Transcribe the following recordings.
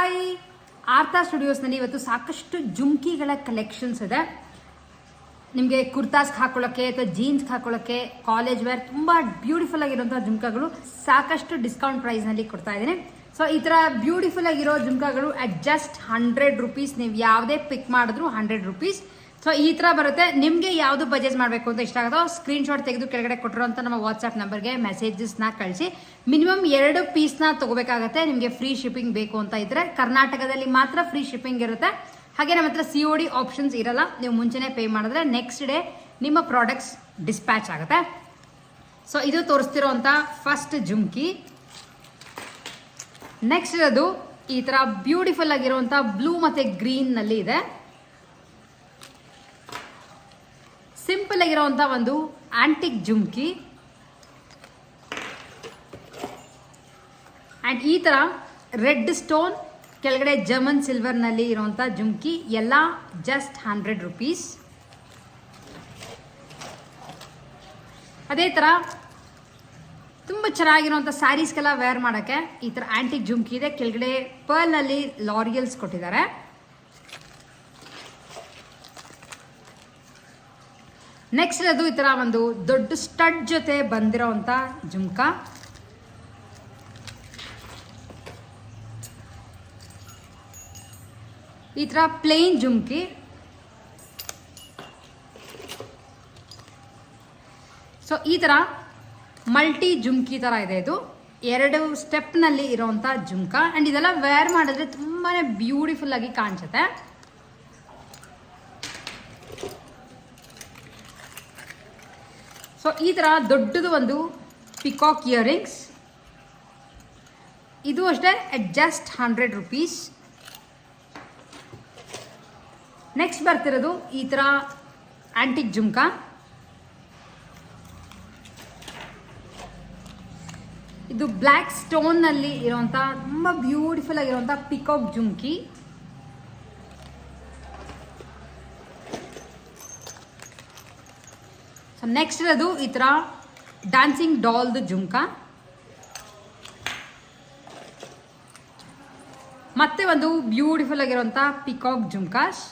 Hi, ಆರ್ತಾ ಸ್ಟುಡಿಯೋಸ್ನಲ್ಲಿ ಇವತ್ತು ಸಾಕಷ್ಟು ಜುಮ್ಕಿಗಳ collections ಇದೆ. ನಿಮಗೆ ಕುರ್ತಾಸ್ಗೆ ಹಾಕೊಳ್ಳೋಕ್ಕೆ ಅಥವಾ ಜೀನ್ಸ್ಗೆ ಹಾಕೊಳ್ಳೋಕ್ಕೆ, ಕಾಲೇಜ್ ವೇರ್ ತುಂಬ ಬ್ಯೂಟಿಫುಲ್ ಆಗಿರುವಂತಹ ಜುಮ್ಕಾಗಳು ಸಾಕಷ್ಟು ಡಿಸ್ಕೌಂಟ್ ಪ್ರೈಸ್ನಲ್ಲಿ ಕೊಡ್ತಾ ಇದ್ದೀನಿ. ಸೊ ಈ ಥರ ಬ್ಯೂಟಿಫುಲ್ ಆಗಿರೋ ಜುಮ್ಕಾಗಳು ಅಟ್ ಜಸ್ಟ್ 100 ರೂಪೀಸ್. ನೀವು ಯಾವುದೇ ಪಿಕ್ ಮಾಡಿದ್ರು 100 ರೂಪೀಸ್. ಸೊ ಈ ಥರ ಬರುತ್ತೆ. ನಿಮಗೆ ಯಾವುದು ಪರ್ಚೇಸ್ ಮಾಡಬೇಕು ಅಂತ ಇಷ್ಟ ಆಗುತ್ತೋ ಸ್ಕ್ರೀನ್ಶಾಟ್ ತೆಗೆದು ಕೆಳಗಡೆ ಕೊಟ್ಟಿರೋಂಥ ನಮ್ಮ ವಾಟ್ಸ್ಆ್ಯಪ್ ನಂಬರ್ಗೆ ಮೆಸೇಜಸ್ನ ಕಳಿಸಿ. ಮಿನಿಮಮ್ 2 ಪೀಸ್ನ ತಗೋಬೇಕಾಗತ್ತೆ. ನಿಮಗೆ ಫ್ರೀ ಶಿಪ್ಪಿಂಗ್ ಬೇಕು ಅಂತ ಇದ್ರೆ ಕರ್ನಾಟಕದಲ್ಲಿ ಮಾತ್ರ ಫ್ರೀ ಶಿಪ್ಪಿಂಗ್ ಇರುತ್ತೆ. ಹಾಗೆ ನಮ್ಮ ಹತ್ರ COD ಆಪ್ಷನ್ಸ್ ಇರಲ್ಲ. ನೀವು ಮುಂಚೆನೇ ಪೇ ಮಾಡಿದ್ರೆ ನೆಕ್ಸ್ಟ್ ಡೇ ನಿಮ್ಮ ಪ್ರಾಡಕ್ಟ್ಸ್ ಡಿಸ್ಪ್ಯಾಚ್ ಆಗುತ್ತೆ. ಸೊ ಇದು ತೋರಿಸ್ತಿರೋಂಥ ಫಸ್ಟ್ ಜುಮ್ಕಿ. ನೆಕ್ಸ್ಟ್ ಅದು ಈ ಥರ ಬ್ಯೂಟಿಫುಲ್ ಆಗಿರುವಂಥ ಬ್ಲೂ ಮತ್ತು ಗ್ರೀನ್ನಲ್ಲಿ ಇದೆ. ಸಿಂಪಲ್ ಆಗಿರುವಂಥ ಒಂದು ಆಂಟಿಕ್ ಜುಮ್ಕಿ. ಆ್ಯಂಡ್ ಈ ಥರ ರೆಡ್ ಸ್ಟೋನ್ ಕೆಳಗಡೆ ಜರ್ಮನ್ ಸಿಲ್ವರ್ನಲ್ಲಿ ಇರುವಂಥ ಜುಮ್ಕಿ ಎಲ್ಲ ಜಸ್ಟ್ 100 ರೂಪೀಸ್. ಅದೇ ಥರ ತುಂಬ ಚೆನ್ನಾಗಿರುವಂಥ ಸ್ಯಾರೀಸ್ಗೆಲ್ಲ ವೇರ್ ಮಾಡೋಕ್ಕೆ ಈ ಥರ ಆಂಟಿಕ್ ಜುಮ್ಕಿ ಇದೆ. ಕೆಳಗಡೆ ಪರ್ಲ್ನಲ್ಲಿ ಲಾರಿಯಲ್ಸ್ ಕೊಟ್ಟಿದ್ದಾರೆ. ನೆಕ್ಸ್ಟ್ ಅದು ಈ ಥರ ಒಂದು ದೊಡ್ಡ ಸ್ಟಡ್ ಜೊತೆ ಬಂದಿರೋವಂಥ ಜುಮ್ಕಾ. ಈ ಥರ ಪ್ಲೇನ್ ಜುಮ್ಕಿ. ಸೊ ಈ ಥರ ಮಲ್ಟಿ ಜುಮ್ಕಿ ಥರ ಇದೆ. ಇದು 2 ಸ್ಟೆಪ್ನಲ್ಲಿ ಇರೋವಂಥ ಜುಮ್ಕಾ. ಆ್ಯಂಡ್ ಇದೆಲ್ಲ ವೇರ್ ಮಾಡಿದ್ರೆ ತುಂಬಾ ಬ್ಯೂಟಿಫುಲ್ ಆಗಿ ಕಾಣಿಸುತ್ತೆ. ಸೊ ಈ ಥರ ದೊಡ್ಡದು ಒಂದು ಪಿಕಾಕ್ ಇಯರಿಂಗ್ಸ್. ಇದು ಅಷ್ಟೇ ಅಟ್ ಜಸ್ಟ್ 100 ರೂಪೀಸ್. ನೆಕ್ಸ್ಟ್ ಬರ್ತಿರೋದು ಈ ಥರ ಆಂಟಿಕ್ ಜುಮ್ಕಾ. ಇದು ಬ್ಲ್ಯಾಕ್ ಸ್ಟೋನ್ನಲ್ಲಿ ಇರುವಂಥ ತುಂಬ ಬ್ಯೂಟಿಫುಲ್ ಆಗಿರುವಂಥ ಪಿಕಾಕ್ ಜುಮ್ಕಿ. ಸೊ ನೆಕ್ಸ್ಟ್ ಇರೋದು ಈ ಥರ ಡ್ಯಾನ್ಸಿಂಗ್ ಡಾಲ್ದು ಜುಮ್ಕಾ. ಮತ್ತೆ ಒಂದು ಬ್ಯೂಟಿಫುಲ್ ಆಗಿರುವಂಥ ಪಿಕಾಕ್ ಜುಮ್ಕಾಸ್.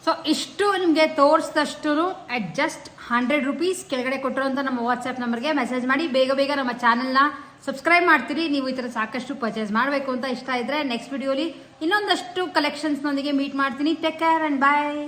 ಸೊ ಇಷ್ಟು ನಿಮಗೆ ತೋರಿಸಿದಷ್ಟು ಅಟ್ ಜಸ್ಟ್ 100 ರೂಪೀಸ್. ಕೆಳಗಡೆ ಕೊಟ್ಟಿರೋಂಥ ನಮ್ಮ ವಾಟ್ಸ್ಆ್ಯಪ್ ನಂಬರ್ಗೆ ಮೆಸೇಜ್ ಮಾಡಿ. ಬೇಗ ಬೇಗ ನಮ್ಮ ಚಾನಲ್ನ ಸಬ್ಸ್ಕ್ರೈಬ್ ಮಾಡ್ತೀರಿ. ನೀವು ಈ ಥರ ಸಾಕಷ್ಟು ಪರ್ಚೇಸ್ ಮಾಡಬೇಕು ಅಂತ ಇಷ್ಟ ಇದ್ದರೆ ನೆಕ್ಸ್ಟ್ ವಿಡಿಯೋಲಿ ಇನ್ನೊಂದಷ್ಟು ಕಲೆಕ್ಷನ್ಸ್ನೊಂದಿಗೆ ಮೀಟ್ ಮಾಡ್ತೀನಿ. Take care and bye.